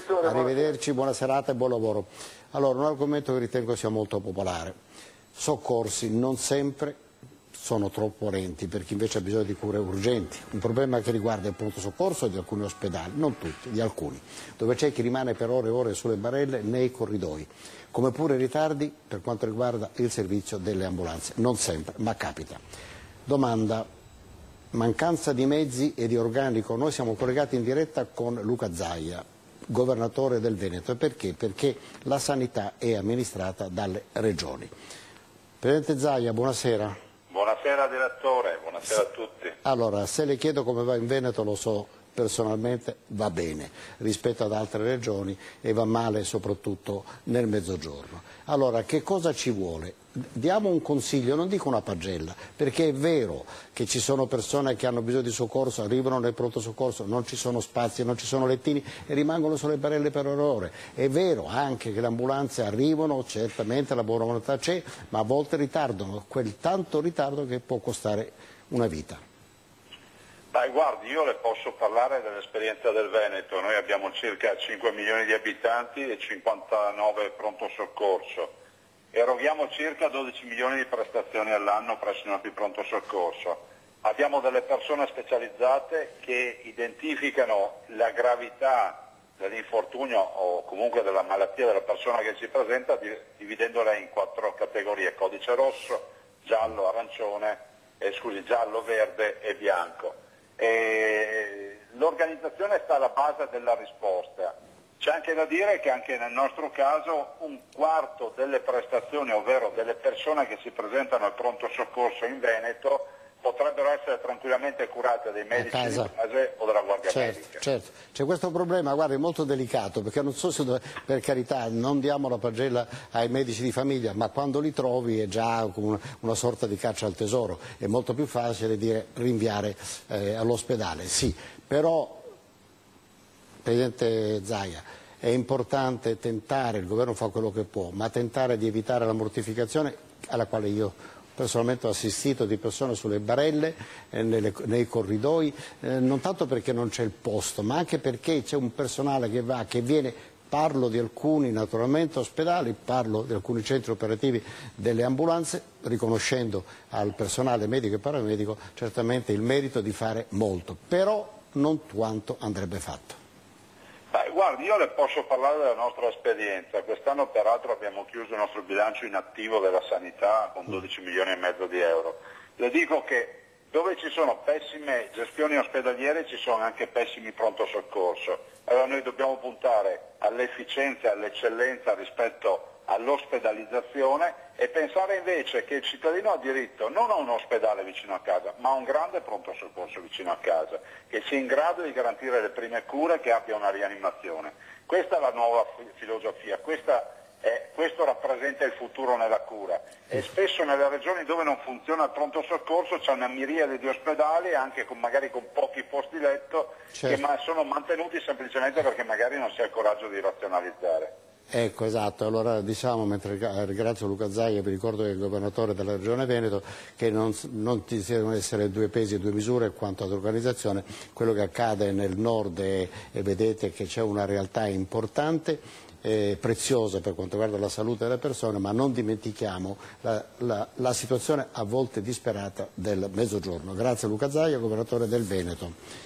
Questore. Arrivederci, buona serata e buon lavoro. Allora, un argomento che ritengo sia molto popolare. Soccorsi non sempre sono troppo lenti per chi invece ha bisogno di cure urgenti. Un problema che riguarda il pronto soccorso di alcuni ospedali, non tutti, di alcuni, dove c'è chi rimane per ore e ore sulle barelle nei corridoi, come pure ritardi per quanto riguarda il servizio delle ambulanze. Non sempre, ma capita. Domanda: mancanza di mezzi e di organico. Noi siamo collegati in diretta con Luca Zaia, governatore del Veneto. E perché? Perché la sanità è amministrata dalle regioni. Presidente Zaia, buonasera. Buonasera direttore, buonasera a tutti. Allora, se le chiedo come va in Veneto, lo so personalmente, va bene rispetto ad altre regioni e va male soprattutto nel mezzogiorno. Allora, che cosa ci vuole? Diamo un consiglio, non dico una pagella, perché è vero che ci sono persone che hanno bisogno di soccorso, arrivano nel pronto soccorso, non ci sono spazi, non ci sono lettini e rimangono sulle barelle per ore. È vero anche che le ambulanze arrivano, certamente la buona volontà c'è, ma a volte ritardano, quel tanto ritardo che può costare una vita. Beh, guardi, io le posso parlare dell'esperienza del Veneto. Noi abbiamo circa 5 milioni di abitanti e 59 pronto soccorso. Eroghiamo circa 12 milioni di prestazioni all'anno presso i nostri pronto soccorso. Abbiamo delle persone specializzate che identificano la gravità dell'infortunio o comunque della malattia della persona che si presenta, dividendola in 4 categorie: codice rosso, giallo, arancione, giallo, verde e bianco. L'organizzazione sta alla base della risposta. C'è anche da dire che anche nel nostro caso un quarto delle prestazioni, ovvero delle persone che si presentano al pronto soccorso in Veneto, potrebbero essere tranquillamente curate dai medici di base o dalla guardia medica. Certo, c'è questo problema, guardi, molto delicato, perché non so se, per carità, non diamo la pagella ai medici di famiglia, ma quando li trovi è già come una sorta di caccia al tesoro, è molto più facile dire rinviare all'ospedale, sì, però Presidente Zaia, è importante tentare, il governo fa quello che può, ma tentare di evitare la mortificazione alla quale io personalmente ho assistito, di persone sulle barelle, nei corridoi, non tanto perché non c'è il posto, ma anche perché c'è un personale che va, che viene, parlo di alcuni naturalmente ospedali, parlo di alcuni centri operativi delle ambulanze, riconoscendo al personale medico e paramedico certamente il merito di fare molto, però non quanto andrebbe fatto. Guardi, io le posso parlare della nostra esperienza. Quest'anno peraltro abbiamo chiuso il nostro bilancio in attivo della sanità con 12 milioni e mezzo di euro. Le dico che dove ci sono pessime gestioni ospedaliere ci sono anche pessimi pronto soccorso. Allora noi dobbiamo puntare all'efficienza e all'eccellenza rispetto all'ospedalizzazione e pensare invece che il cittadino ha diritto non a un ospedale vicino a casa, ma a un grande pronto soccorso vicino a casa, che sia in grado di garantire le prime cure, che abbia una rianimazione. Questa è la nuova filosofia, questo rappresenta il futuro nella cura, e spesso nelle regioni dove non funziona il pronto soccorso c'è una miriade di ospedali, anche magari con pochi posti letto, che sono mantenuti semplicemente perché magari non si ha il coraggio di razionalizzare. Ecco, esatto, allora diciamo, mentre ringrazio Luca Zaia, vi ricordo che è il governatore della Regione Veneto, che non ci devono essere due pesi e due misure quanto ad organizzazione. Quello che accade nel nord e vedete che c'è una realtà importante, preziosa per quanto riguarda la salute delle persone, ma non dimentichiamo la situazione a volte disperata del mezzogiorno. Grazie Luca Zaia, governatore del Veneto.